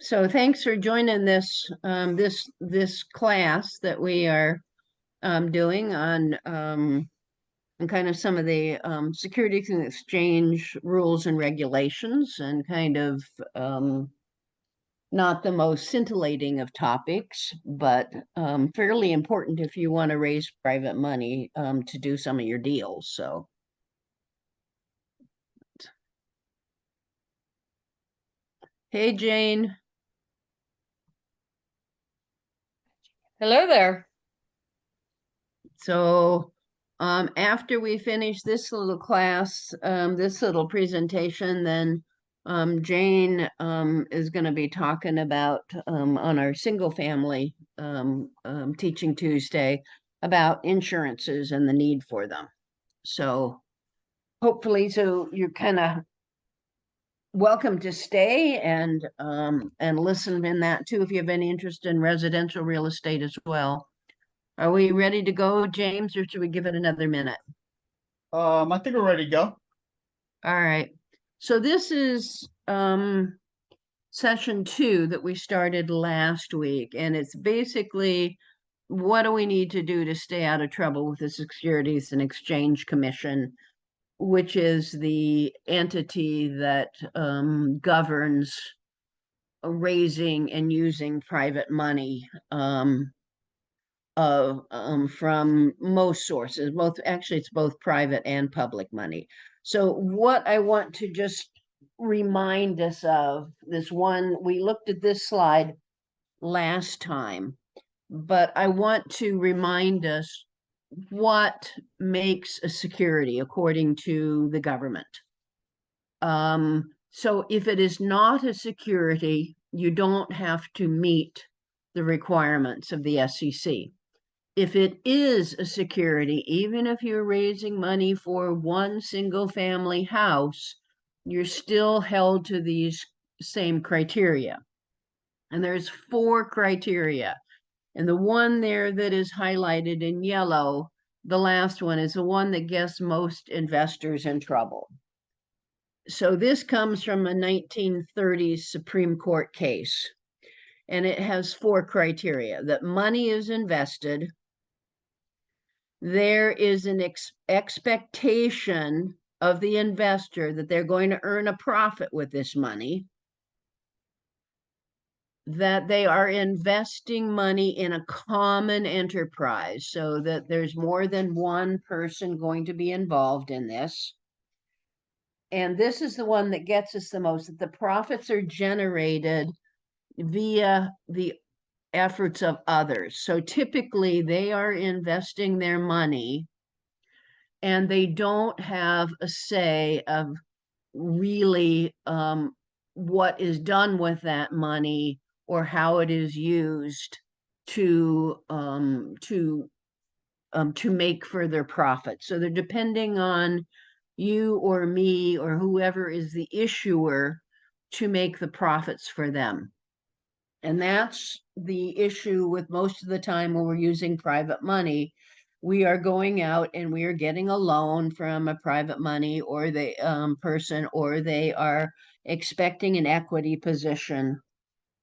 So thanks for joining this class that we are doing on kind of some of the securities and exchange rules and regulations, and kind of not the most scintillating of topics, but fairly important if you want to raise private money to do some of your deals. So. Hey, Jane. Hello there. So after we finish this little class, this little presentation, then Jane is going to be talking about on our single family Teaching Tuesday about insurances and the need for them. So hopefully, so you're kind of welcome to stay and listen in that too if you have any interest in residential real estate as well. Are we ready to go, James, or should we give it another minute? I think we're ready to go. All right. So this is session 2 that we started last week, and it's basically what do we need to do to stay out of trouble with the Securities and Exchange Commission, which is the entity that governs raising and using private money from most sources. Actually, it's both private and public money. So what I want to just remind us of, this one, we looked at this slide last time, but I want to remind us what makes a security according to the government. So if it is not a security, you don't have to meet the requirements of the SEC. If it is a security, even if you're raising money for one single family house, you're still held to these same criteria. And there's 4 criteria. And the one there that is highlighted in yellow, the last one, is the one that gets most investors in trouble. So this comes from a 1930s Supreme Court case. And it has 4 criteria: that money is invested, there is an expectation of the investor that they're going to earn a profit with this money, that they are investing money in a common enterprise, so that there's more than one person going to be involved in this. And this is the one that gets us the most, that the profits are generated via the efforts of others. So typically they are investing their money and they don't have a say of really what is done with that money or how it is used to make further profit. So they're depending on you or me or whoever is the issuer to make the profits for them. And that's the issue with most of the time when we're using private money. We are going out and we are getting a loan from a private money or the person, or they are expecting an equity position.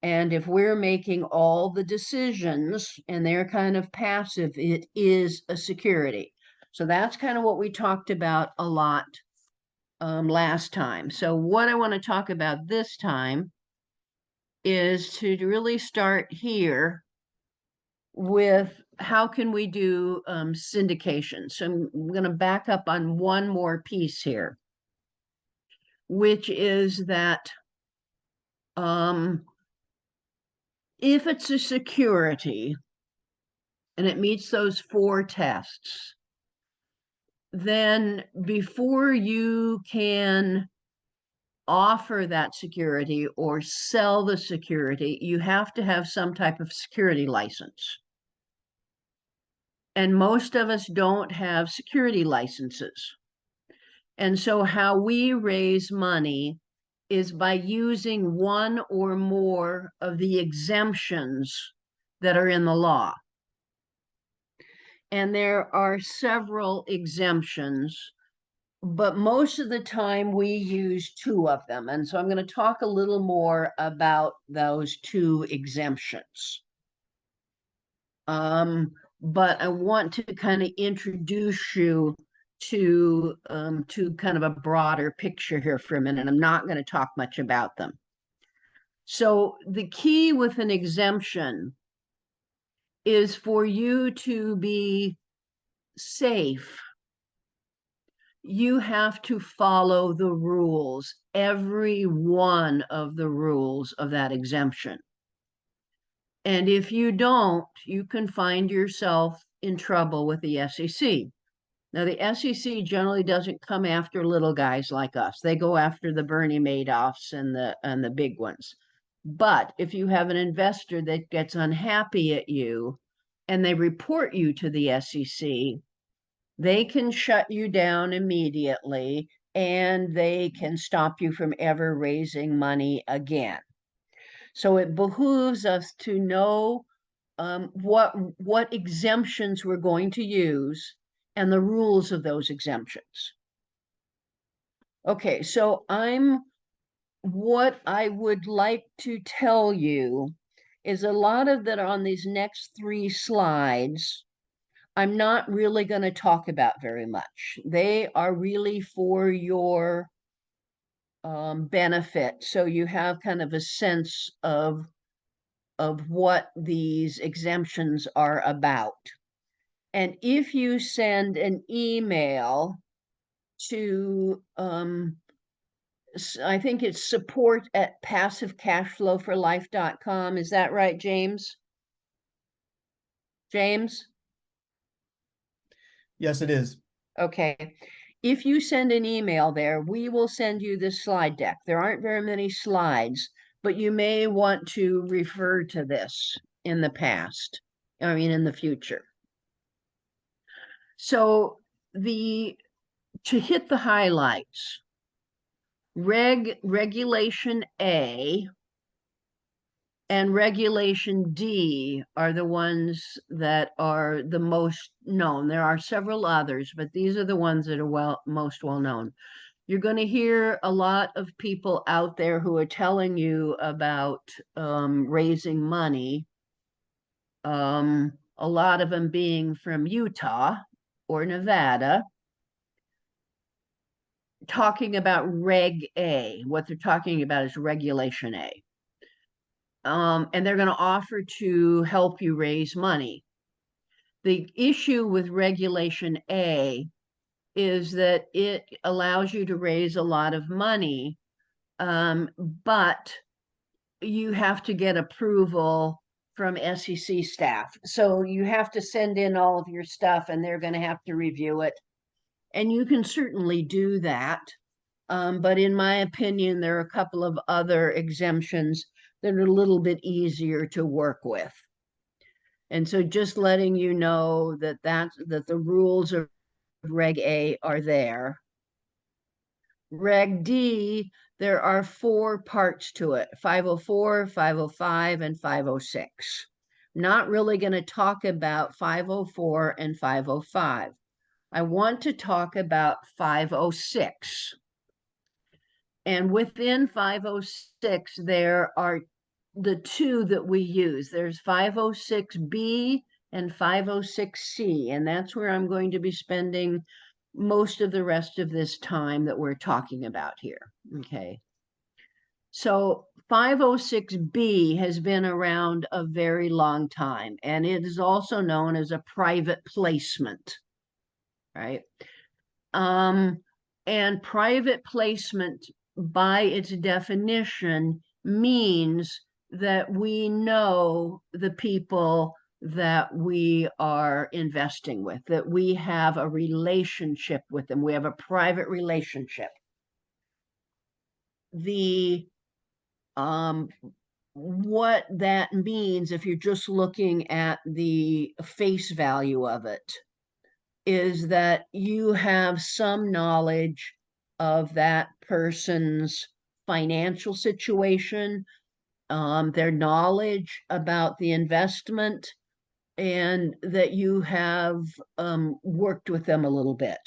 And if we're making all the decisions and they're kind of passive, it is a security. So that's kind of what we talked about a lot last time. So what I want to talk about this time is to really start here with how can we do syndication. So I'm going to back up on one more piece here, which is that if it's a security and it meets those 4 tests, then before you can offer that security or sell the security, you have to have some type of security license. And most of us don't have security licenses. And so how we raise money is by using one or more of the exemptions that are in the law. And there are several exemptions, but most of the time we use two of them. And so I'm going to talk a little more about those two exemptions. But I want to kind of introduce you to kind of a broader picture here for a minute. I'm not going to talk much about them. So the key with an exemption is for you to be safe. You have to follow the rules, every one of the rules of that exemption. And if you don't, you can find yourself in trouble with the SEC. Now, the SEC generally doesn't come after little guys like us. They go after the Bernie Madoffs and the big ones. But if you have an investor that gets unhappy at you and they report you to the SEC, they can shut you down immediately and they can stop you from ever raising money again. So it behooves us to know what exemptions we're going to use and the rules of those exemptions. Okay, so what I would like to tell you is a lot of that on these next 3 slides, I'm not really going to talk about very much. They are really for your benefit. So you have kind of a sense of what these exemptions are about. And if you send an email to, I think it's support@passivecashflowforlife.com. Is that right, James? James? Yes, it is. Okay. If you send an email there, we will send you this slide deck. There aren't very many slides, but you may want to refer to this in the past, in the future. So to hit the highlights, Regulation A and Regulation D are the ones that are the most known. There are several others, but these are the ones that are most well known. You're going to hear a lot of people out there who are telling you about raising money. A lot of them being from Utah or Nevada, talking about Reg A. What they're talking about is Regulation A. And they're going to offer to help you raise money. The issue with Regulation A is that it allows you to raise a lot of money, but you have to get approval from SEC staff. So you have to send in all of your stuff and they're going to have to review it. And you can certainly do that. But in my opinion, there are a couple of other exemptions that are a little bit easier to work with. And so just letting you know that the rules of Reg A are there. Reg D, there are 4 parts to it: 504, 505, and 506. Not really going to talk about 504 and 505. I want to talk about 506. And within 506, there are the 2 that we use. There's 506B and 506C, and that's where I'm going to be spending most of the rest of this time that we're talking about here. Okay. So 506B has been around a very long time, and it is also known as a private placement, right? And private placement, by its definition, means that we know the people that we are investing with, that we have a relationship with them. We have a private relationship. What that means, if you're just looking at the face value of it, is that you have some knowledge of that person's financial situation, their knowledge about the investment, and that you have worked with them a little bit.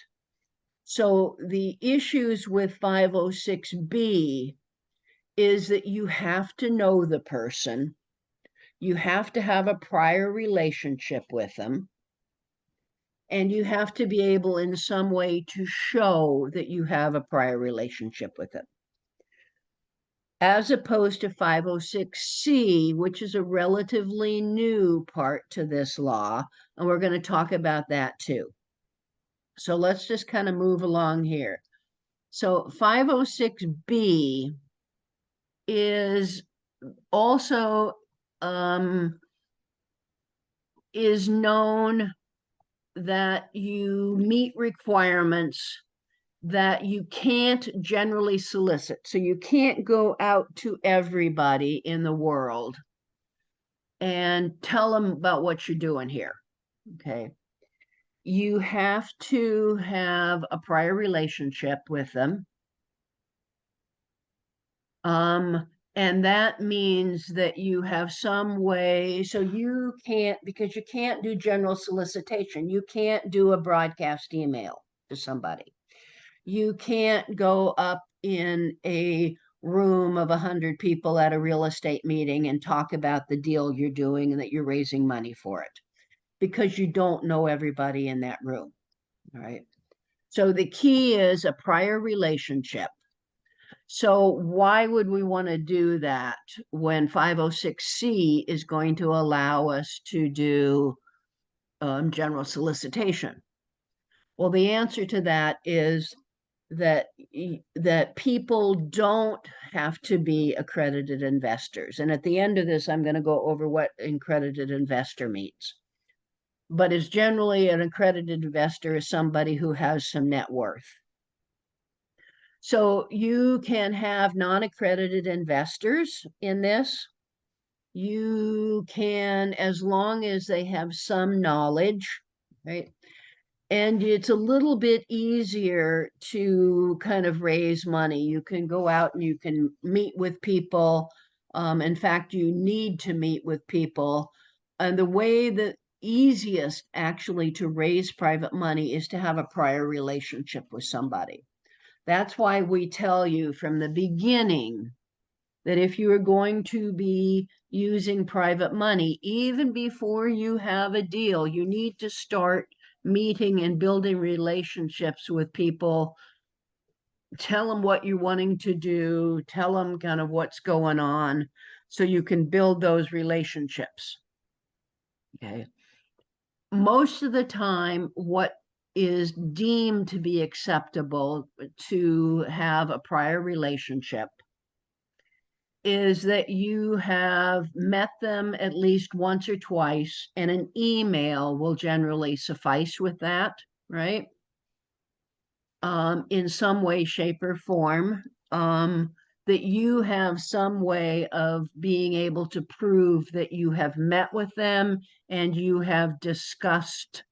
So the issues with 506B is that you have to know the person, you have to have a prior relationship with them, and you have to be able in some way to show that you have a prior relationship with them. As opposed to 506C, which is a relatively new part to this law, and we're going to talk about that too. So let's just kind of move along here. So 506B is also is known that you meet requirements that you can't generally solicit. So you can't go out to everybody in the world and tell them about what you're doing here. Okay. You have to have a prior relationship with them. And that means that you have some way, so you can't, because you can't do general solicitation. You can't do a broadcast email to somebody. You can't go up in a room of 100 people at a real estate meeting and talk about the deal you're doing and that you're raising money for it, because you don't know everybody in that room. All right. So the key is a prior relationship. So why would we want to do that when 506C is going to allow us to do general solicitation? Well, the answer to that is that people don't have to be accredited investors. And at the end of this, I'm going to go over what accredited investor means. But is generally an accredited investor is somebody who has some net worth. So you can have non-accredited investors in this. You can, as long as they have some knowledge, right? And it's a little bit easier to kind of raise money. You can go out and you can meet with people. In fact, you need to meet with people. And the way that easiest actually to raise private money is to have a prior relationship with somebody. That's why we tell you from the beginning that if you are going to be using private money, even before you have a deal, you need to start meeting and building relationships with people. Tell them what you're wanting to do, tell them kind of what's going on, so you can build those relationships. Okay. Most of the time, what is deemed to be acceptable to have a prior relationship is that you have met them at least once or twice, and an email will generally suffice with that, right? In some way, shape, or form, that you have some way of being able to prove that you have met with them and you have discussed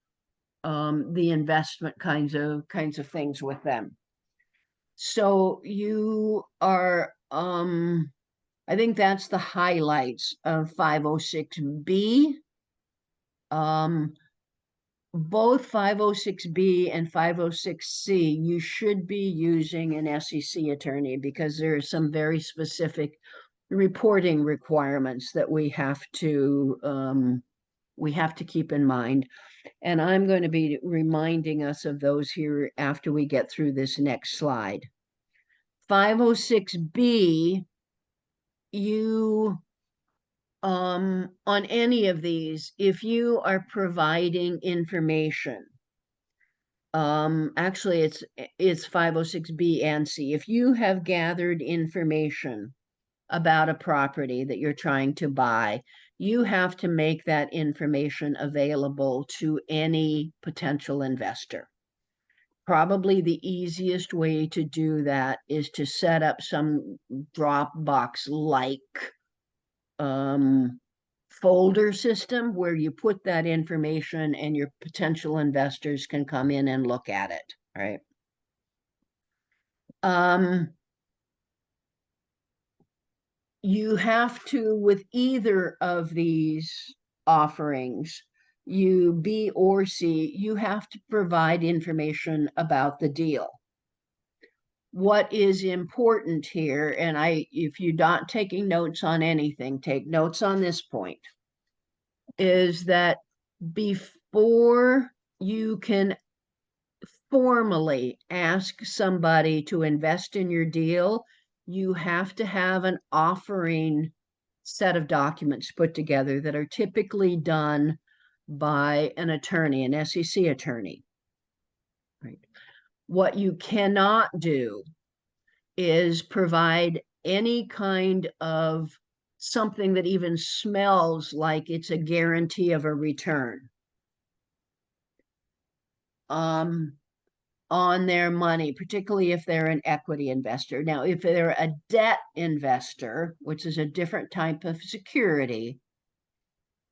the investment kinds of things with them. So you are, I think that's the highlights of 506B. Both 506B and 506C, you should be using an SEC attorney, because there are some very specific reporting requirements that we have to keep in mind. And I'm going to be reminding us of those here after we get through this next slide. 506B, you on any of these, if you are providing information, actually it's 506B and C. If you have gathered information about a property that you're trying to buy, you have to make that information available to any potential investor. Probably the easiest way to do that is to set up some Dropbox-like folder system where you put that information and your potential investors can come in and look at it, right? You have to, with either of these offerings, you B or C, you have to provide information about the deal. What is important here, and if you're not taking notes on anything, take notes on this point, is that before you can formally ask somebody to invest in your deal, you have to have an offering set of documents put together that are typically done by an attorney, an SEC attorney. Right. What you cannot do is provide any kind of something that even smells like it's a guarantee of a return on their money, particularly if they're an equity investor. Now, if they're a debt investor, which is a different type of security,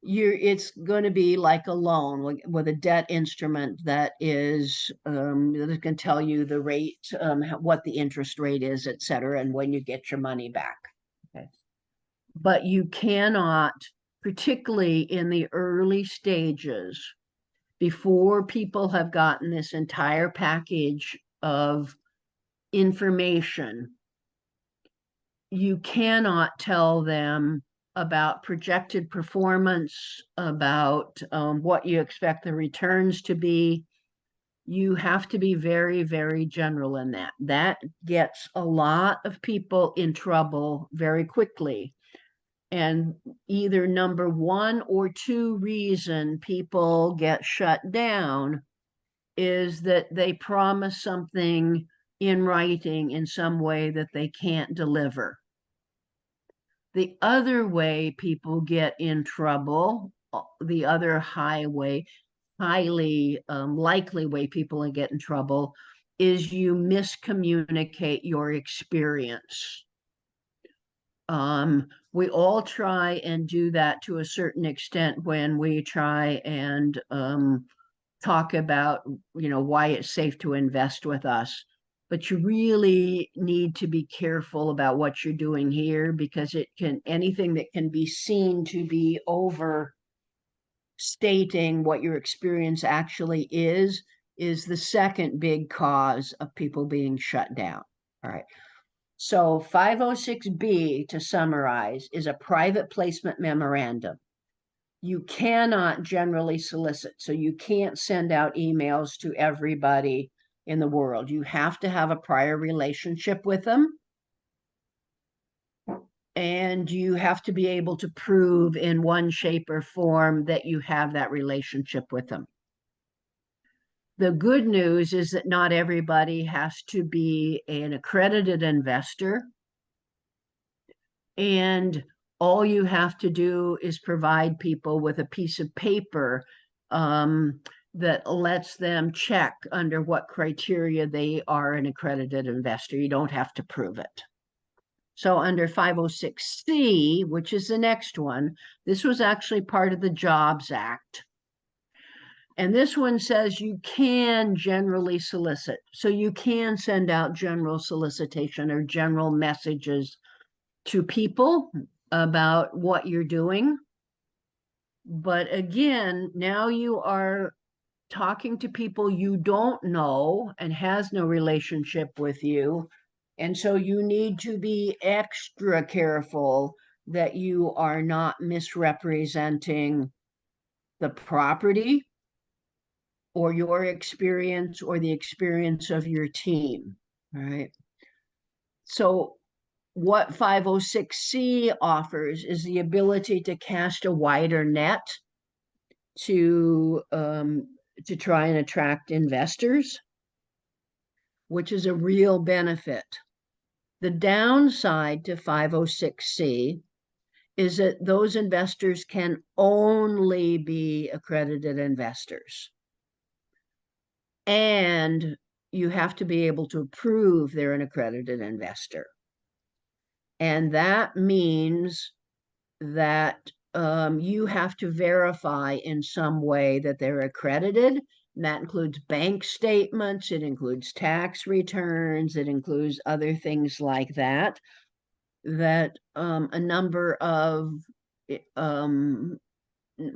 it's going to be like a loan with a debt instrument that is that can tell you the rate, what the interest rate is, et cetera, and when you get your money back. Okay. But you cannot, particularly in the early stages, before people have gotten this entire package of information, you cannot tell them about projected performance, about what you expect the returns to be. You have to be very, very general in that. That gets a lot of people in trouble very quickly. And either number one or two reason people get shut down is that they promise something in writing in some way that they can't deliver. The other way people get in trouble, the other highly likely way people get in trouble, is you miscommunicate your experience. We all try and do that to a certain extent when we try and talk about, why it's safe to invest with us. But you really need to be careful about what you're doing here, because anything that can be seen to be overstating what your experience actually is the second big cause of people being shut down. All right. So 506B, to summarize, is a private placement memorandum. You cannot generally solicit, so you can't send out emails to everybody in the world. You have to have a prior relationship with them, and you have to be able to prove in one shape or form that you have that relationship with them. The good news is that not everybody has to be an accredited investor, and all you have to do is provide people with a piece of paper that lets them check under what criteria they are an accredited investor. You don't have to prove it. So under 506C, which is the next one, this was actually part of the Jobs Act. And this one says you can generally solicit. So you can send out general solicitation or general messages to people about what you're doing. But again, now you are talking to people you don't know and has no relationship with you. And so you need to be extra careful that you are not misrepresenting the property or your experience or the experience of your team. All right. So what 506C offers is the ability to cast a wider net to try and attract investors, which is a real benefit. The downside to 506C is that those investors can only be accredited investors. And you have to be able to prove they're an accredited investor. And that means that you have to verify in some way that they're accredited. And that includes bank statements, it includes tax returns, it includes other things like that, that a number of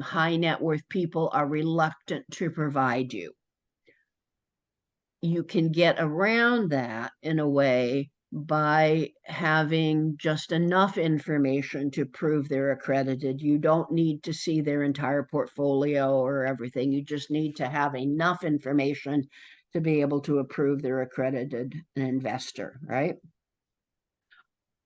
high net worth people are reluctant to provide you. You can get around that in a way by having just enough information to prove they're accredited. You don't need to see their entire portfolio or everything. You just need to have enough information to be able to approve they're accredited an investor, right?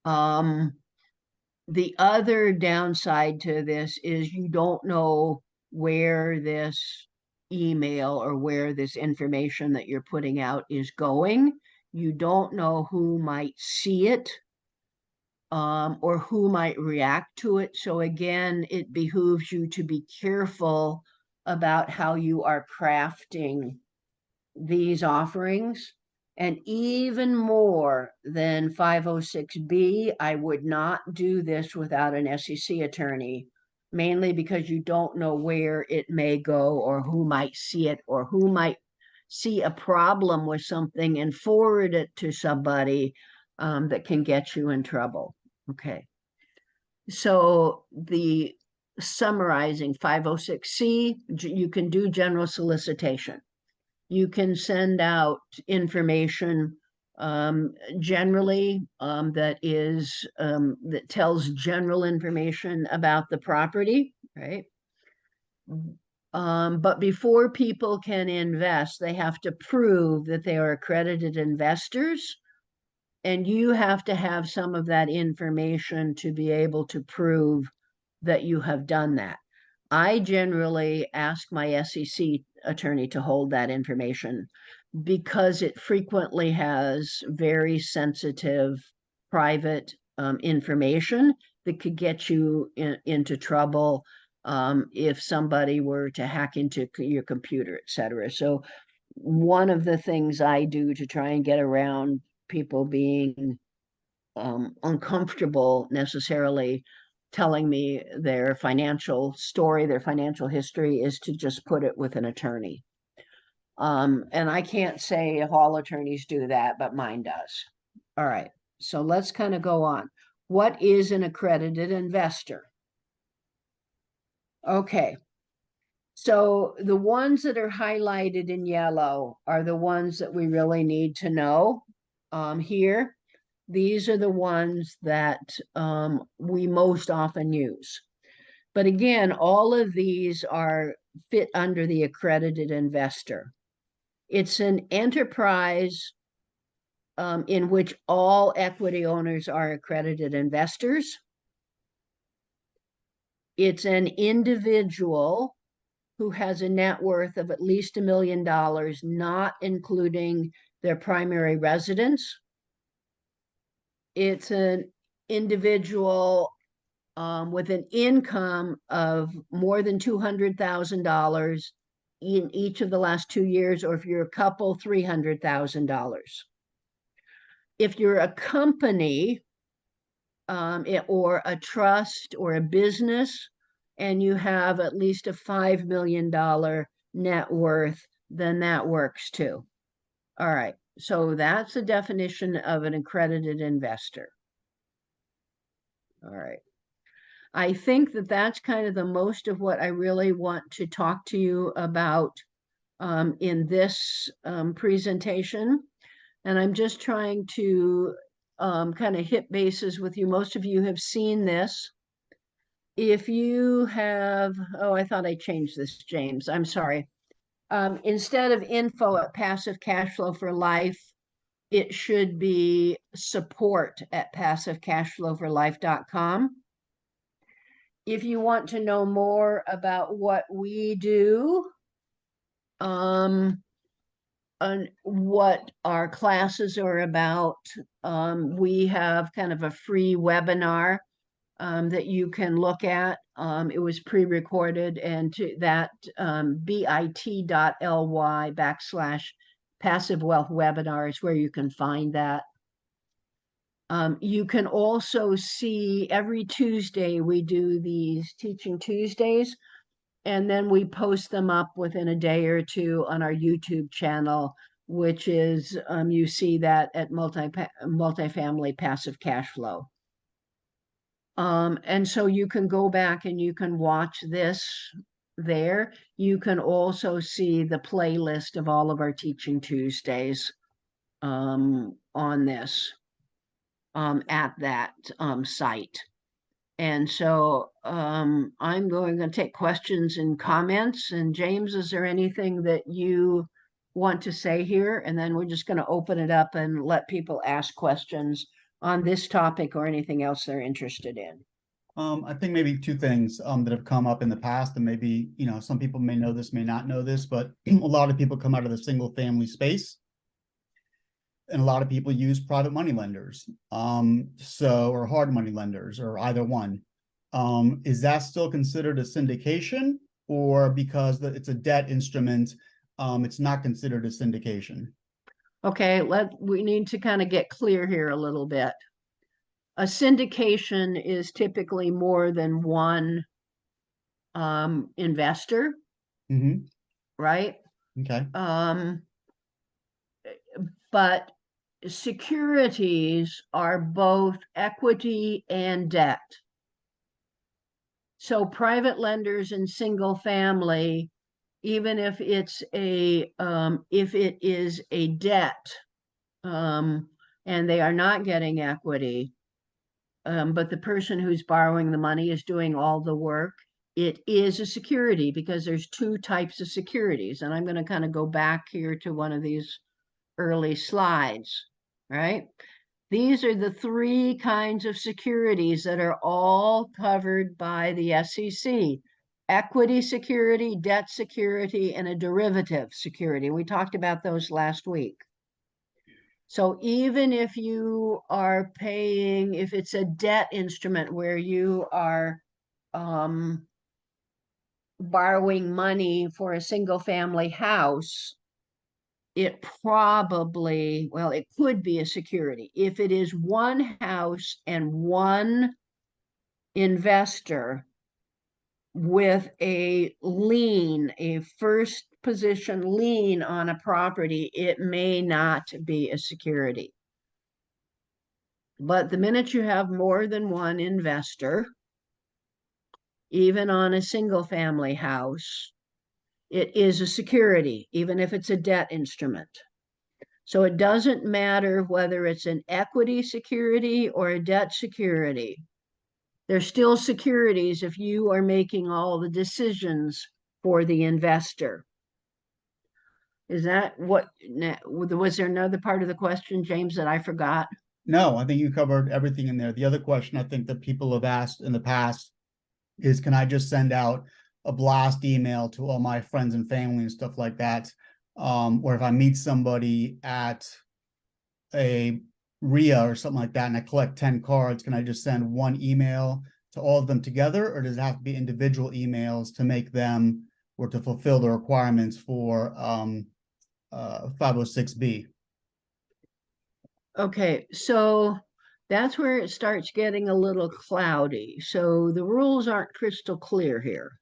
The other downside to this is you don't know where this email or where this information that you're putting out is going. You don't know who might see it, or who might react to it. So again, it behooves you to be careful about how you are crafting these offerings. And even more than 506B, I would not do this without an SEC attorney, mainly because you don't know where it may go or who might see it or who might see a problem with something and forward it to somebody that can get you in trouble. Okay. So the summarizing 506C, you can do general solicitation. You can send out information generally that tells general information about the property, right? But before people can invest, they have to prove that they are accredited investors, and you have to have some of that information to be able to prove that you have done that. I generally ask my SEC attorney to hold that information because it frequently has very sensitive private information that could get you into trouble if somebody were to hack into your computer, etc. So one of the things I do to try and get around people being uncomfortable necessarily telling me their financial story, their financial history, is to just put it with an attorney. And I can't say if all attorneys do that, but mine does. All right, so let's kind of go on. What is an accredited investor? Okay, so the ones that are highlighted in yellow are the ones that we really need to know here. These are the ones that we most often use. But again, all of these are fit under the accredited investor. It's an enterprise in which all equity owners are accredited investors. It's an individual who has a net worth of at least $1 million, not including their primary residence. It's an individual with an income of more than $200,000 in each of the last 2 years, or if you're a couple, $300,000. If you're a company or a trust or a business, and you have at least a $5 million net worth, then that works too. All right, so that's the definition of an accredited investor. All right. I think that that's kind of the most of what I really want to talk to you about in this presentation. And I'm just trying to kind of hit bases with you. Most of you have seen this. If you have, oh, I thought I changed this, James. I'm sorry. Instead of info at Passive Cash Flow for Life, it should be support at passivecashflowforlife.com. If you want to know more about what we do, and what our classes are about, we have kind of a free webinar that you can look at. It was pre-recorded, and to that bit.ly/passive wealth webinar is where you can find that. You can also see every Tuesday we do these Teaching Tuesdays, and then we post them up within a day or two on our YouTube channel, which is, you see that at Multifamily Passive Cash Flow. And so you can go back and you can watch this there. You can also see the playlist of all of our Teaching Tuesdays on this at that site. And so I'm going to take questions and comments. And James, is there anything that you want to say here? And then we're just going to open it up and let people ask questions on this topic or anything else they're interested in. I think maybe two things that have come up in the past, and maybe some people may know this, may not know this, but a lot of people come out of the single family space, and a lot of people use private money lenders, or hard money lenders, or either one. Is that still considered a syndication, or because it's a debt instrument, it's not considered a syndication? Okay, we need to kind of get clear here a little bit. A syndication is typically more than one investor, Mm-hmm. right? Okay. But securities are both equity and debt. So private lenders in single family, even if it's if it is a debt, and they are not getting equity, but the person who's borrowing the money is doing all the work, it is a security because there's two types of securities. And I'm going to kind of go back here to one of these early slides, right? These are the three kinds of securities that are all covered by the SEC: equity security, debt security, and a derivative security. We talked about those last week. So even if you are paying, if it's a debt instrument where you are borrowing money for a single family house, it probably, well, it could be a security. If it is one house and one investor with a lien, a first position lien on a property, it may not be a security. But the minute you have more than one investor, even on a single family house, it is a security, even if it's a debt instrument. So it doesn't matter whether it's an equity security or a debt security. They're still securities if you are making all the decisions for the investor. Is that what, was there another part of the question, James, that I forgot? No, I think you covered everything in there. The other question I think that people have asked in the past is, can I just send out a blast email to all my friends and family and stuff like that? Or if I meet somebody at a RIA or something like that and I collect 10 cards, can I just send one email to all of them together, or does it have to be individual emails to make them or to fulfill the requirements for 506B? Okay, so that's where it starts getting a little cloudy. So the rules aren't crystal clear here.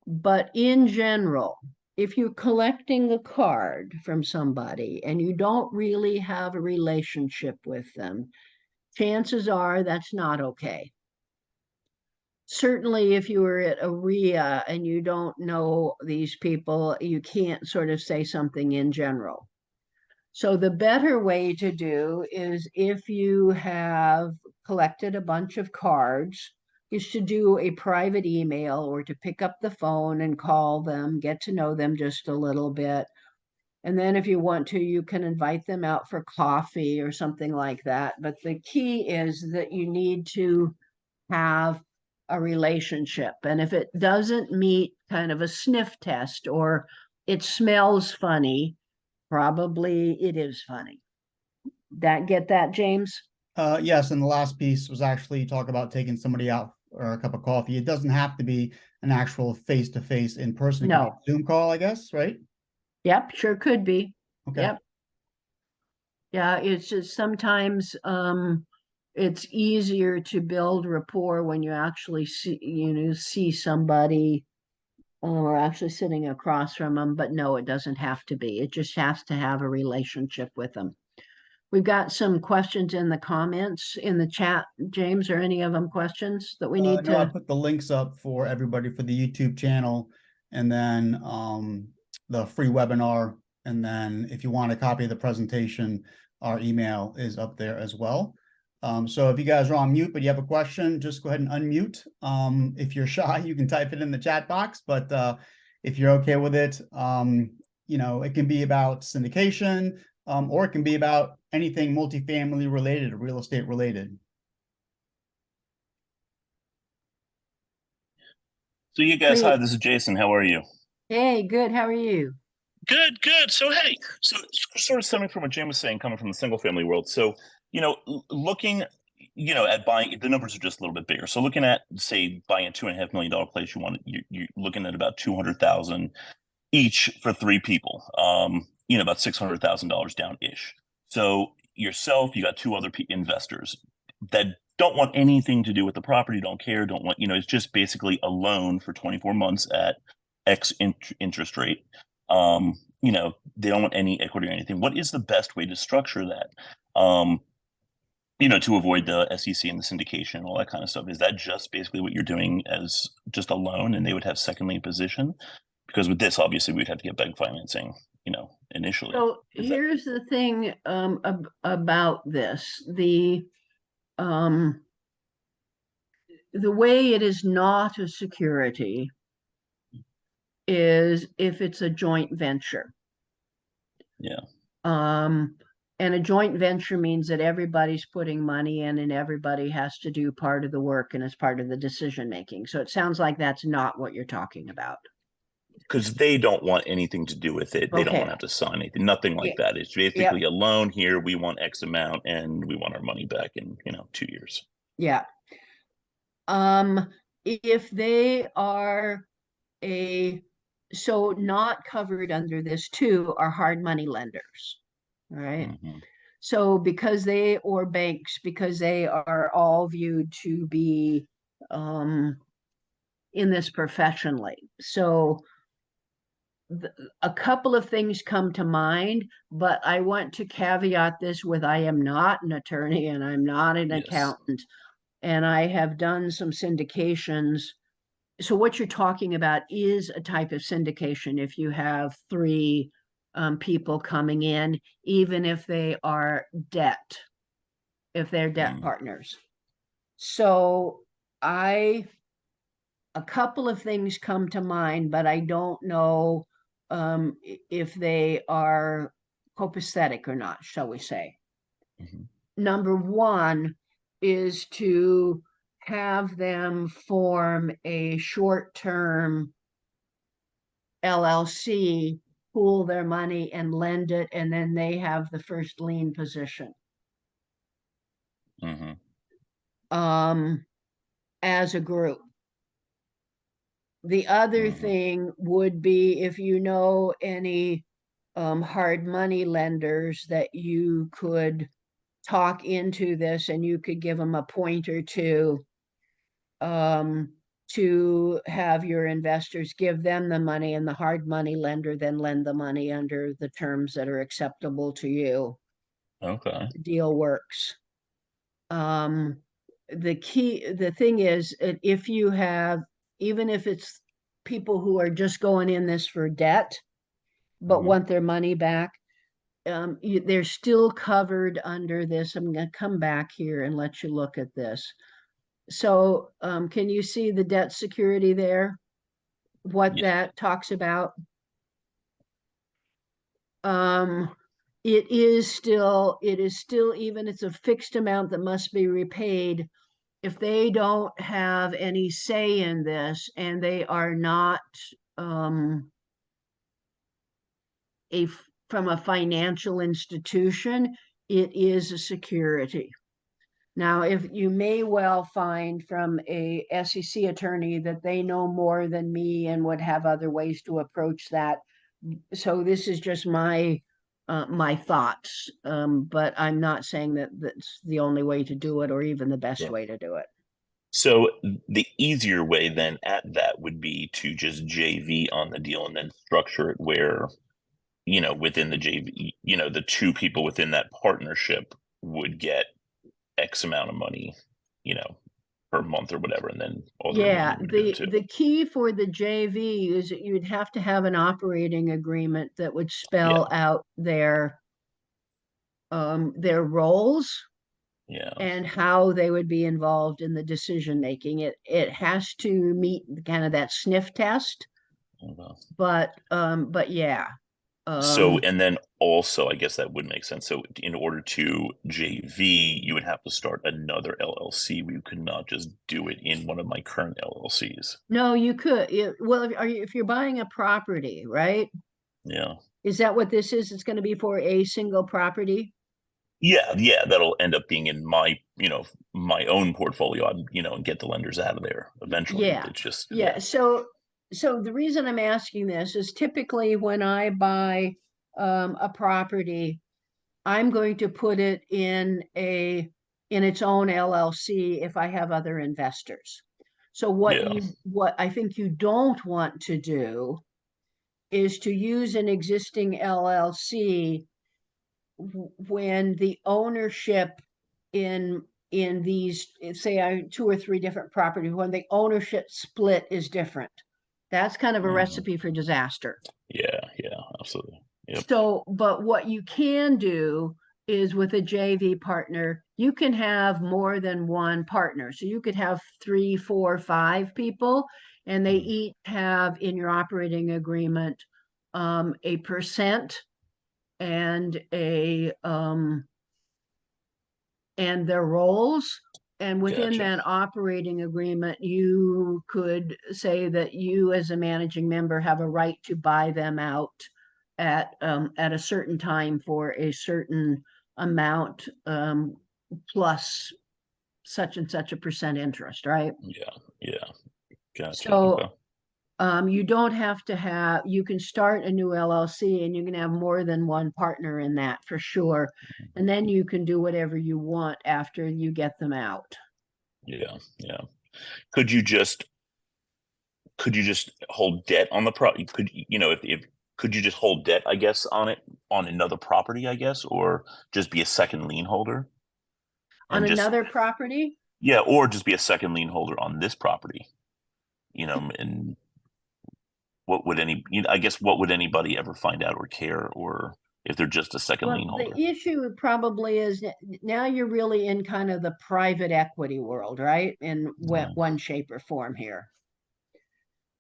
But in general, if you're collecting a card from somebody and you don't really have a relationship with them, chances are that's not okay. Certainly, if you were at a RIA and you don't know these people, you can't sort of say something in general. So the better way to do is, if you have collected a bunch of cards, is to do a private email or to pick up the phone and call them, get to know them just a little bit. And then if you want to, you can invite them out for coffee or something like that. But the key is that you need to have a relationship. And if it doesn't meet kind of a sniff test, or it smells funny, probably it is funny. Get that, James? Yes, and the last piece was actually talk about taking somebody out or a cup of coffee. It doesn't have to be an actual face-to-face in person. It could be No. a Zoom call, I guess, right? Yep, sure could be. Okay. Yep. Yeah, it's just sometimes it's easier to build rapport when you actually see somebody or actually sitting across from them, but no, it doesn't have to be. It just has to have a relationship with them. We've got some questions in the comments in the chat. James, are any of them questions that we need No, I to? put the links up for everybody for the YouTube channel, and then the free webinar. And then if you want a copy of the presentation, our email is up there as well. So if you guys are on mute, but you have a question, just go ahead and unmute. If you're shy, you can type it in the chat box, but if you're okay with it, you know, it can be about syndication, or it can be about anything multifamily related or real estate related. So you guys, hi, Great. this is Jason. How are you? Hey, good. How are you? Good, good. So hey, so sort of stemming from what Jim was saying, coming from the single family world. So, you know, looking, you know, at buying, the numbers are just a little bit bigger. So looking at, say, buying a $2.5 million place, you're looking at about 200,000 each for 3 people. You know, about $600,000 down ish. So yourself, you got 2 other investors that don't want anything to do with the property, don't care, don't want, you know, it's just basically a loan for 24 months at X interest rate. You know, they don't want any equity or anything. What is the best way to structure that? You know, to avoid the SEC and the syndication, all that kind of stuff. Is that just basically what you're doing as just a loan, and they would have second lien position? Because with this, obviously, we'd have to get bank financing, you know, initially. So here's the thing about this. The way it is not a security is if it's a joint venture. Yeah. And a joint venture means that everybody's putting money in and everybody has to do part of the work and is part of the decision making. So it sounds like that's not what you're talking about. Because they don't want anything to do with it. They don't Okay. want to have to sign anything, nothing like that. It's basically a loan here. We want X amount and we want our money back in, you know, 2 years. Yeah. If they are so not covered under this too are hard money lenders. All right. Mhm. So because they, or banks, because they are all viewed to be in this professionally. So a couple of things come to mind, but I want to caveat this with I am not an attorney and I'm not an Yes. accountant, and I have done some syndications. So what you're talking about is a type of syndication if you have 3 people coming in, even if they are debt, if they're debt partners. So a couple of things come to mind, but I don't know if they are copacetic or not, shall we say. Number 1 is to have them form a short-term LLC, pool their money and lend it, and then they have the first lien position. As a group. The other thing would be if you know any hard money lenders that you could talk into this and you could give them a point or two to have your investors give them the money, and the hard money lender then lend the money under the terms that are acceptable to you. Okay. The deal works. The thing is, if you have, even if it's people who are just going in this for debt, but want their money back, they're still covered under this. I'm going to come back here and let you look at this. So can you see the debt security there? What that talks about? It is still, even it's a fixed amount that must be repaid. If they don't have any say in this and they are not from a financial institution, it is a security. Now, if you may well find from a SEC attorney that they know more than me and would have other ways to approach that. So this is just my thoughts, but I'm not saying that that's the only way to do it or even the best way to do it. So the easier way then at that would be to just JV on the deal and then structure it where within the JV, the two people within that partnership would get X amount of money, per month or whatever, and then all the Yeah, remaining would go to. the key for the JV is that you'd have to have an operating agreement that would spell out their roles Yeah. and how they would be involved in the decision making. It has to meet kind of that sniff test, Well, but yeah. so, and then also, I guess that would make sense. So, in order to JV, you would have to start another LLC. We could not just do it in one of my current LLCs. No, you could. Well, if you're buying a property, right? Yeah. Is that what this is? It's going to be for a single property? Yeah, that'll end up being in my, my own portfolio. And get the lenders out of there eventually. Yeah. It's just Yeah. So the reason I'm asking this is typically when I buy a property, I'm going to put it in its own LLC if I have other investors. So Yeah. what I think you don't want to do is to use an existing LLC when the ownership in these, say, two or three different properties, when the ownership split is different. That's kind of a recipe for disaster. Yeah, absolutely. Yep. So, but what you can do is with a JV partner, you can have more than one partner. So you could have 3, 4, 5 people, and they each have in your operating agreement a percent and and their roles. And within Gotcha. that operating agreement, you could say that you as a managing member have a right to buy them out at a certain time for a certain amount plus such and such a percent interest, right? Yeah. Gotcha. So Okay. you don't have to have, you can start a new LLC and you can have more than one partner in that for sure. And then you can do whatever you want after you get them out. Yeah. Could you just hold debt on the property? If could you just hold debt, I guess, on it, on another property, I guess, or just be a second lien holder? On And just, another property? yeah, or just be a second lien holder on this property, and I guess what would anybody ever find out or care, or if they're just a second lien Well, holder? the issue probably is now you're really in kind of the private equity world, right? In one shape or form here.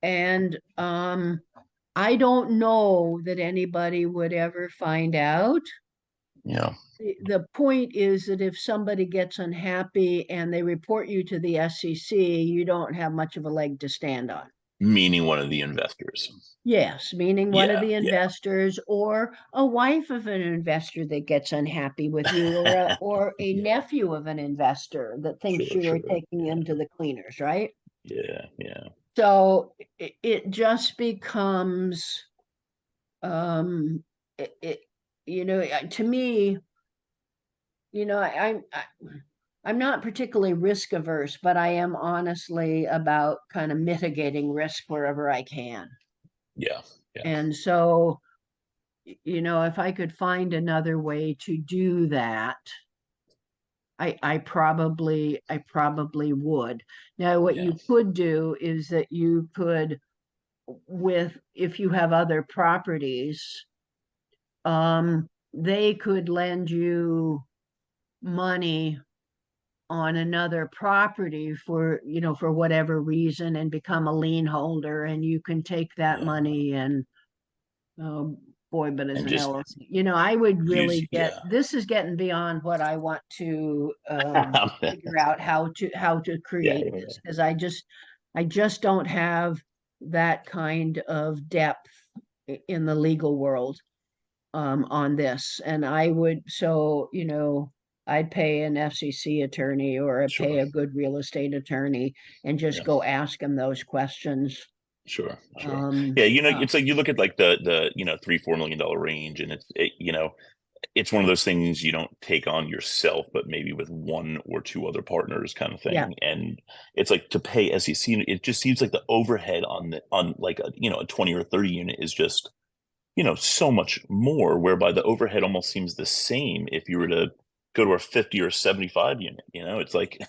And I don't know that anybody would ever find out. Yeah. The point is that if somebody gets unhappy and they report you to the SEC, you don't have much of a leg to stand on. Meaning one of the investors. Yes, meaning one of the Yeah. investors or a wife of an investor that gets unhappy with you, or a Yeah. nephew of an investor that thinks Sure, you are sure. taking them to the cleaners, right? Yeah. So it just becomes, to me, I'm not particularly risk averse, but I am honestly about kind of mitigating risk wherever I can. Yeah. And so, if I could find another way to do that, I probably would. Now, what you could do is that you could, if you have other properties, they could lend you money on another property for whatever reason and become a lien holder, and you can take that money and oh boy, but as And an just LLC, I would really yeah. this is getting beyond what I want to figure out how to create this, because I just don't have that kind of depth in the legal world on this. And I would, I'd pay an FCC attorney or I'd pay Sure. a good real estate attorney and just go ask them those questions. Sure. Yeah, It's like you look at like the $3-4 million range, and it's one of those things you don't take on yourself, but maybe with one or two other partners, kind of thing. Yeah. And it's like to pay SEC, it just seems like the overhead on like a 20 or 30 unit is just so much more, whereby the overhead almost seems the same if you were to go to a 50 or 75 unit. It's like,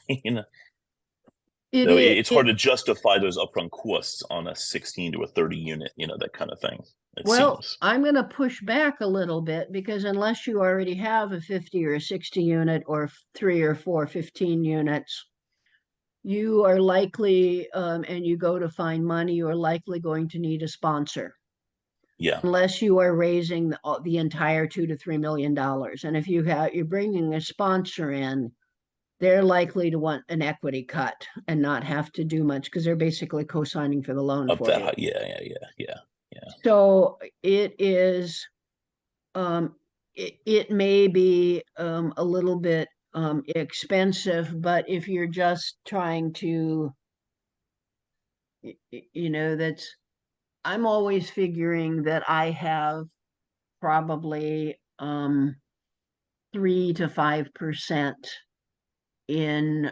It so is. it's hard to justify those upfront costs on a 16 to a 30 unit, that kind of thing. It Well, seems. I'm going to push back a little bit because unless you already have a 50 or a 60 unit or 3 or 4 15 units, you are likely, and you go to find money, you are likely going to need a sponsor Yeah, unless you are raising the entire $2 to $3 million. And if you're bringing a sponsor in, they're likely to want an equity cut and not have to do much because they're basically co-signing for the loan up for that you. high. Yeah. So it is, it may be a little bit expensive, but if you're just trying to, that's, I'm always figuring that I have probably 3 to 5% in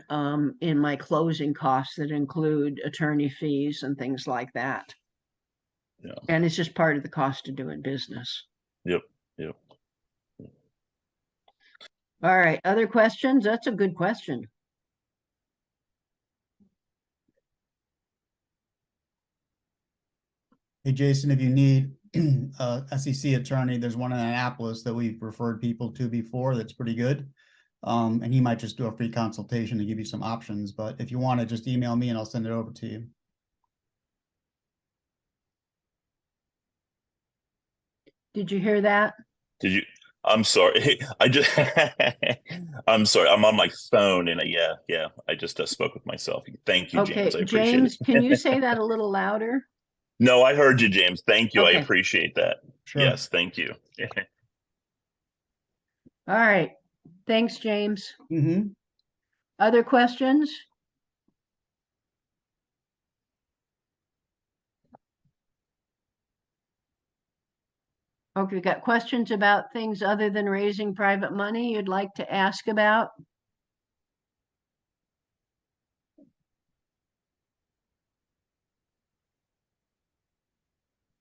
my closing costs that include attorney fees and things like that. Yeah. And it's just part of the cost of doing business. Yep. All right, other questions? That's a good question. Hey, Jason, if you need a SEC attorney, there's one in Annapolis that we've referred people to before that's pretty good. And he might just do a free consultation to give you some options. But if you want to, just email me and I'll send it over to you. Did you hear that? Did you? I'm sorry. I'm sorry. I'm on my phone and yeah. I just spoke with myself. Thank you, Okay, James. I appreciate James, it. can you say that a little louder? No, I heard you, James. Thank you. I Okay. appreciate that. Sure. Yes, thank you. All right. Thanks, James. Mm-hmm. Other questions? Okay, got questions about things other than raising private money you'd like to ask about?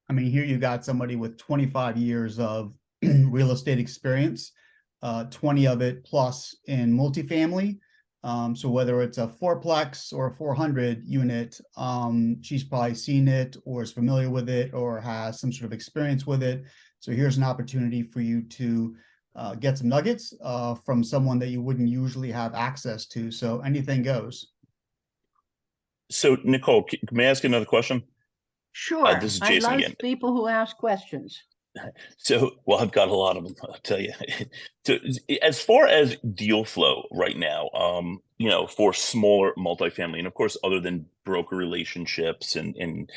I mean, here you got somebody with 25 years of real estate experience, 20 of it plus in multifamily. So whether it's a fourplex or a 400 unit, she's probably seen it or is familiar with it or has some sort of experience with it. So here's an opportunity for you to get some nuggets from someone that you wouldn't usually have access to. So anything goes. So, Nichole, may I ask another question? Sure. This is I Jason love again. people who ask questions. So, well, I've got a lot of them, I'll tell you. So, as far as deal flow right now, for smaller multifamily, and of course, other than broker relationships and and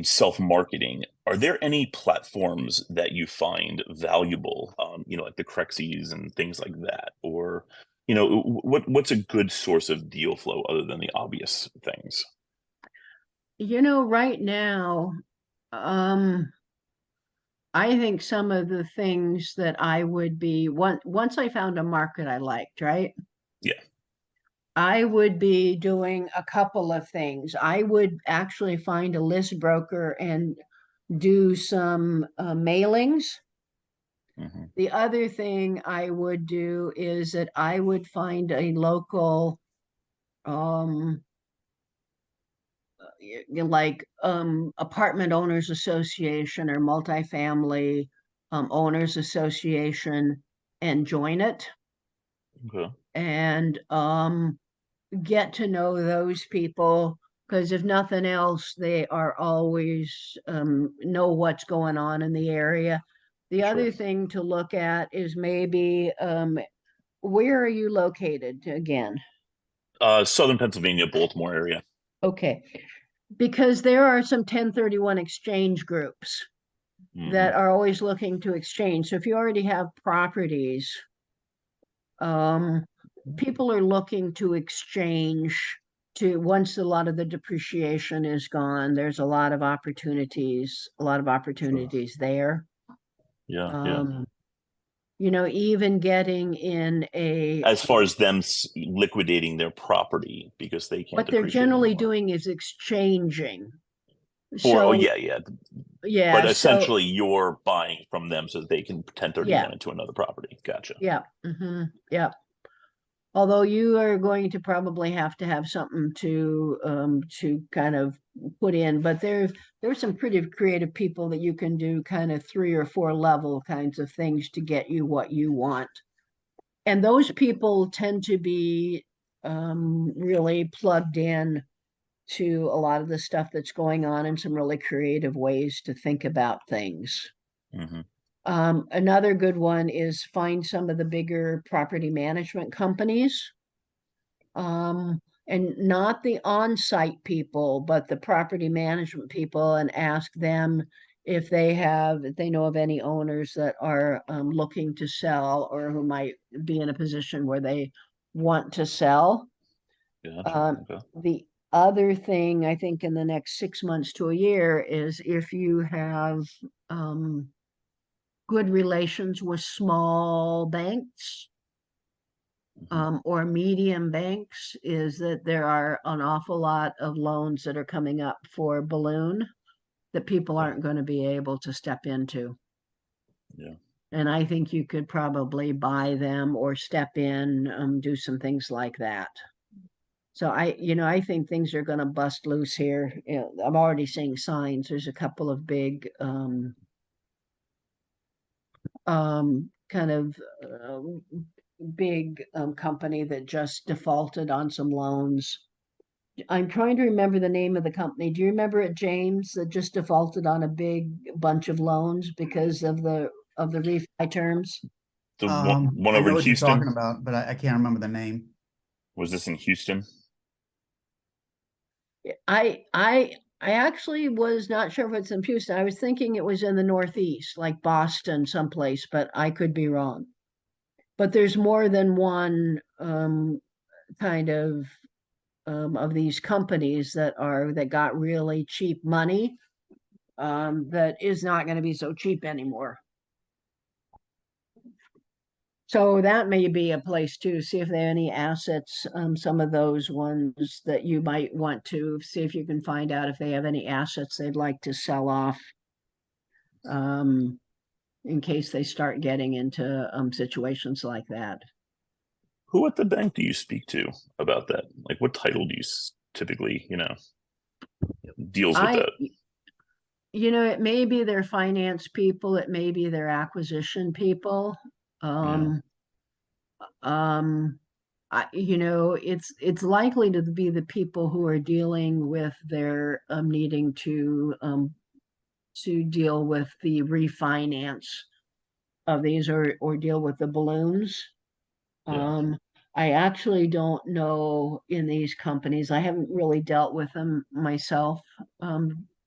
self-marketing, are there any platforms that you find valuable, like the Crexies and things like that? Or, what's a good source of deal flow other than the obvious things? Right now, I think some of the things that I would be once I found a market I liked, right? Yeah. I would be doing a couple of things. I would actually find a list broker and do some mailings. Mm-hmm. The other thing I would do is that I would find a local like apartment owners association or multifamily owners association and join it Okay. and get to know those people because if nothing else they are always know what's going on in the area. The Sure. other thing to look at is maybe where are you located again? Southern Pennsylvania, Baltimore area. Okay, because there are some 1031 exchange groups that are always looking to exchange. So if you already have properties, people are looking to exchange to once a lot of the depreciation is gone, there's a lot of opportunities there. Yeah. Even getting in a As far as them liquidating their property because they can't what they're depreciate generally anymore. doing is exchanging. So, yeah. yeah, But so, essentially, you're buying from them so that they can 1031 yeah, into another property. Gotcha. yeah, yeah. Although you are going to probably have to have something to kind of put in, but there's some pretty creative people that you can do kind of 3 or 4 level kinds of things to get you what you want. And those people tend to be really plugged in to a lot of the stuff that's going on and some really creative ways to think about things. Hmm. Another good one is find some of the bigger property management companies, and not the on-site people, but the property management people, and ask them if they know of any owners that are looking to sell or who might be in a position where they want to sell. Gotcha. Okay. The other thing I think in the next 6 months to a year is if you have good relations with small banks Mhm. or medium banks, is that there are an awful lot of loans that are coming up for balloon that people Yeah. aren't going to be able to step into. Yeah. And I think you could probably buy them or step in, do some things like that. So I think things are going to bust loose here. I'm already seeing signs. There's a couple of big, kind of big company that just defaulted on some loans. I'm trying to remember the name of the company. Do you remember it, James, that just defaulted on a big bunch of loans because of the refi terms? The one I over know in what you're talking Houston. about, but I can't remember the name. Was this in Houston? I actually was not sure if it's in Houston. I was thinking it was in the Northeast, like Boston, someplace, but I could be wrong. But there's more than one kind of these companies that got really cheap money, that is not going to be so cheap anymore. So that may be a place to see if they have any assets, some of those ones that you might want to see if you can find out if they have any assets they'd like to sell off, in case they start getting into situations like that. Who at the bank do you speak to about that? Like, what title do you typically, deals with I, that? it may be their finance people, it may be their acquisition people. Yeah. Um, it's likely to be the people who are dealing with their needing to deal with the refinance of these, or deal with the balloons. Yeah. I actually don't know in these companies. I haven't really dealt with them myself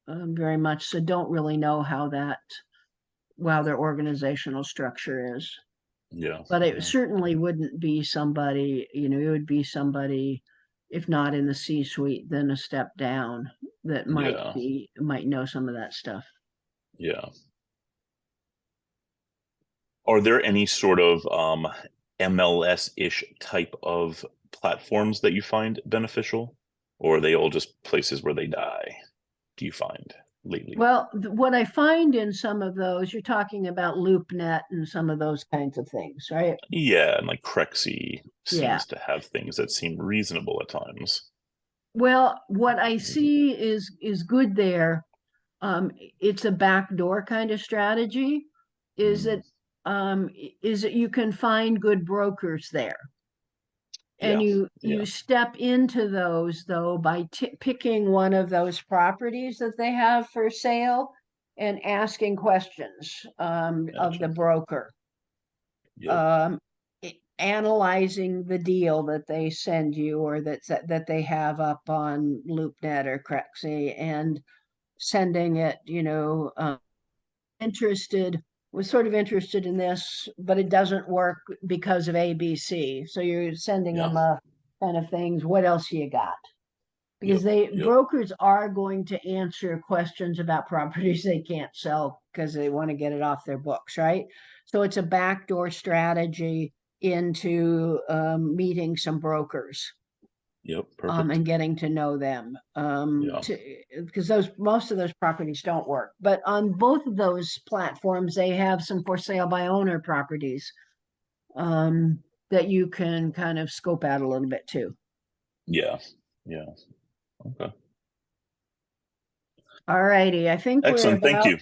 very much, so don't really know how their organizational structure is. Yeah. But it Yeah. certainly wouldn't be somebody, it would be somebody, if not in the C-suite, then a step down that Yeah. might know some of that stuff. Yeah. Are there any sort of MLS-ish type of platforms that you find beneficial? Or are they all just places where they die, do you find lately? Well, what I find in some of those, you're talking about LoopNet and some of those kinds of things, right? Yeah, and like Crexy Yeah. seems to have things that seem reasonable at times. Well, what I see is good there. It's a backdoor kind of strategy. Is Mm, that is that you can find good brokers there, and yeah, you yeah, step into those though by picking one of those properties that they have for sale and asking questions of the gotcha. broker, Yep, um, analyzing the deal that they send you, or that they have up on LoopNet or Crexy, and sending it, interested was sort of interested in this, but it doesn't work because of ABC. So you're sending yeah, them a kind of things. What else you got? yep, Because yep, brokers are going to answer questions about properties they can't sell because they want to get it off their books, right? So it's a backdoor strategy into meeting some brokers. Yep. Perfect. and getting to know them. Yeah. Because most of those properties don't work. But on both of those platforms, they have some for sale by owner properties that you can kind of scope out a little bit too. Yeah. Yeah. Okay. All righty, I think we're Excellent. Thank about, you.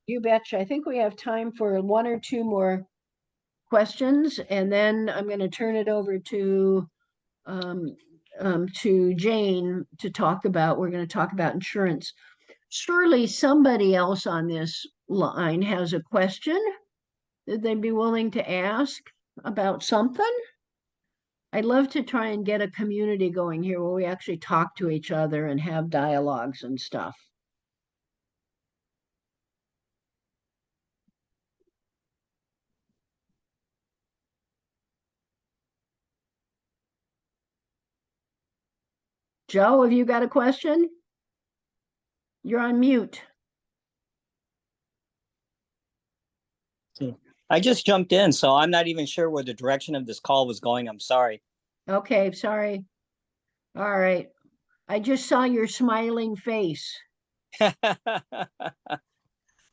you betcha. I think we have time for one or two more questions, and then I'm going to turn it over to Jane to talk about, we're going to talk about insurance. Surely somebody else on this line has a question that they'd be willing to ask about something. I'd love to try and get a community going here where we actually talk to each other and have dialogues and stuff. Joe, have you got a question? You're on mute. I just jumped in, so I'm not even sure where the direction of this call was going. I'm sorry. Okay, sorry. All right. I just saw your smiling face.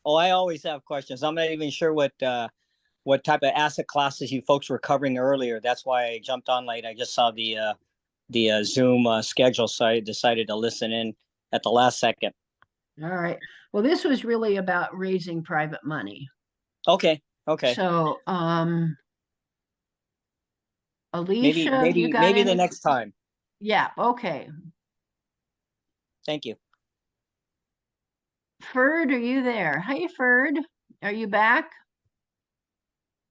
Oh, I always have questions. I'm not even sure what type of asset classes you folks were covering earlier. That's why I jumped on late. I just saw the Zoom schedule, so I decided to listen in at the last second. All right. Well, this was really about raising private money. Okay. Okay. So, Alicia, you got maybe any? the next time. Yeah, okay. Thank you. Ferd, are you there? Hey, Ferd, are you back?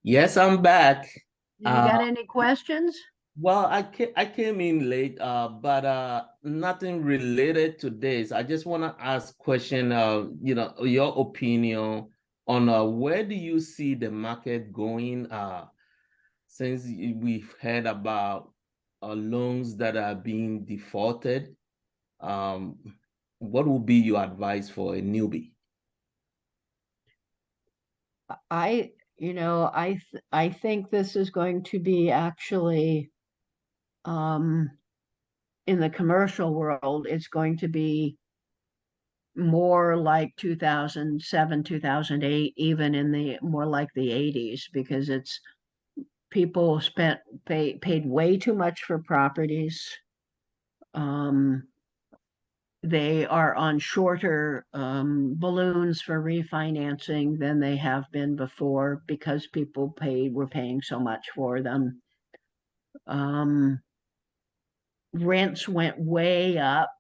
Yes, I'm back. You got any questions? Well, I came in late, but nothing related to this. I just want to ask question, your opinion on where do you see the market going? Since we've heard about loans that are being defaulted, what would be your advice for a newbie? I think this is going to be actually, in the commercial world, it's going to be more like 2007, 2008, even in the more like the 80s, because it's people paid way too much for properties. They are on shorter balloons for refinancing than they have been before because people were paying so much for them. Rents went way up,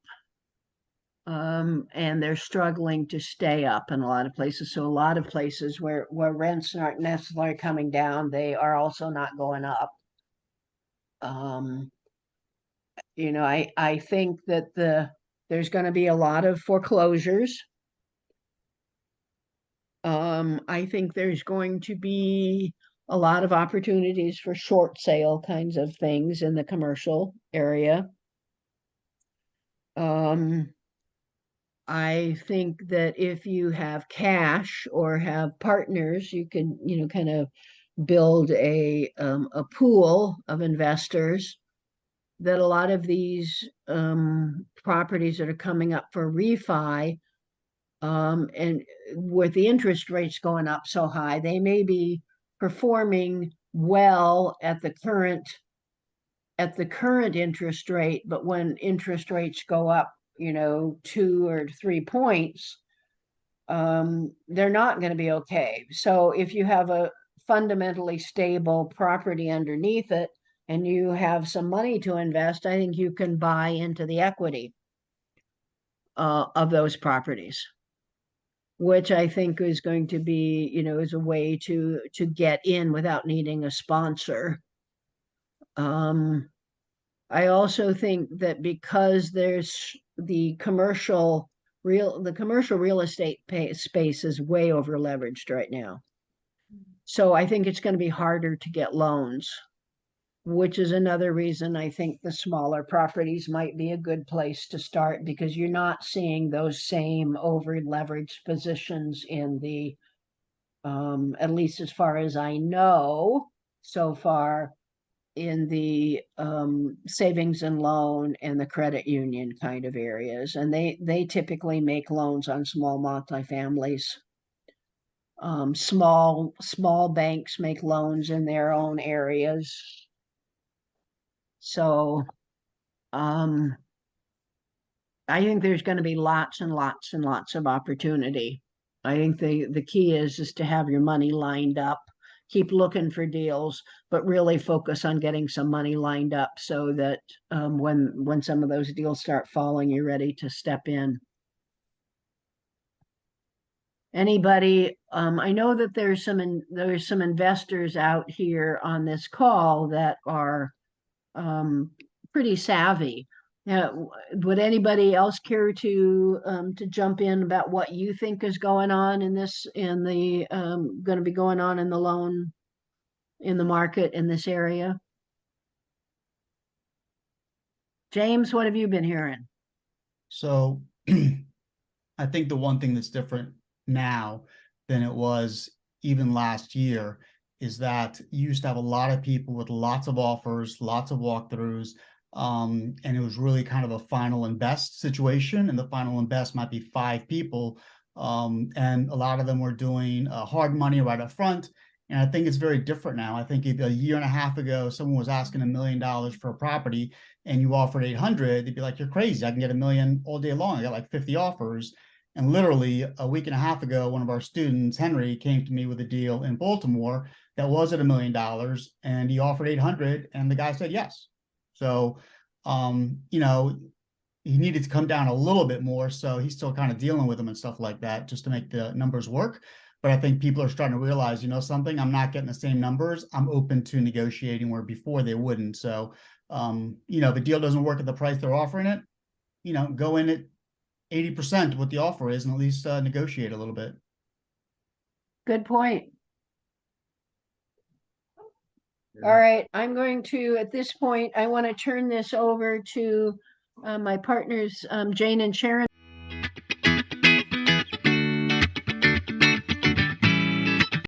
and they're struggling to stay up in a lot of places. So a lot of places where rents aren't necessarily coming down, they are also not going up. I think that there's going to be a lot of foreclosures. I think there's going to be a lot of opportunities for short sale kinds of things in the commercial area. I think that if you have cash or have partners, you can, kind of build a pool of investors, that a lot of these properties that are coming up for refi, and with the interest rates going up so high, they may be performing well at the current interest rate, but when interest rates go up, 2 or 3 points, they're not going to be okay. So if you have a fundamentally stable property underneath it and you have some money to invest, I think you can buy into the equity of those properties, which I think is going to be, is a way to get in without needing a sponsor. I also think that because there's the commercial real estate space is way over leveraged right now. So I think it's going to be harder to get loans, which is another reason I think the smaller properties might be a good place to start, because you're not seeing those same over leveraged positions in the, at least as far as I know so far, in the savings and loan and the credit union kind of areas, and they typically make loans on small multifamilies. Small banks make loans in their own areas. So, I think there's going to be lots and lots and lots of opportunity. I think the key is to have your money lined up, keep looking for deals, but really focus on getting some money lined up so that when some of those deals start falling, you're ready to step in. Anybody, I know that there's some investors out here on this call that are pretty savvy. Now, would anybody else care to jump in about what you think is going on in the going to be going on in the loan in the market in this area? James, what have you been hearing? So I think the one thing that's different now than it was even last year is that you used to have a lot of people with lots of offers, lots of walkthroughs, and it was really kind of a final and best situation. And the final and best might be 5 people, and a lot of them were doing hard money right up front. And I think it's very different now. I think if a year and a half ago someone was asking $1 million for a property and you offered 800, they'd be like, "You're crazy! I can get $1 million all day long. I got like 50 offers." And literally a week and a half ago, one of our students, Henry, came to me with a deal in Baltimore that was at $1 million, and he offered 800, and the guy said yes. So, you know, he needed to come down a little bit more, so he's still kind of dealing with them and stuff like that just to make the numbers work. But I think people are starting to realize, you know, something, I'm not getting the same numbers. I'm open to negotiating where before they wouldn't. So, you know, if the deal doesn't work at the price they're offering it, you know, go in at 80% what the offer is and at least negotiate a little bit. Good point. All right, I'm going to, at this point, I want to turn this over to my partners, Jane and Sharon.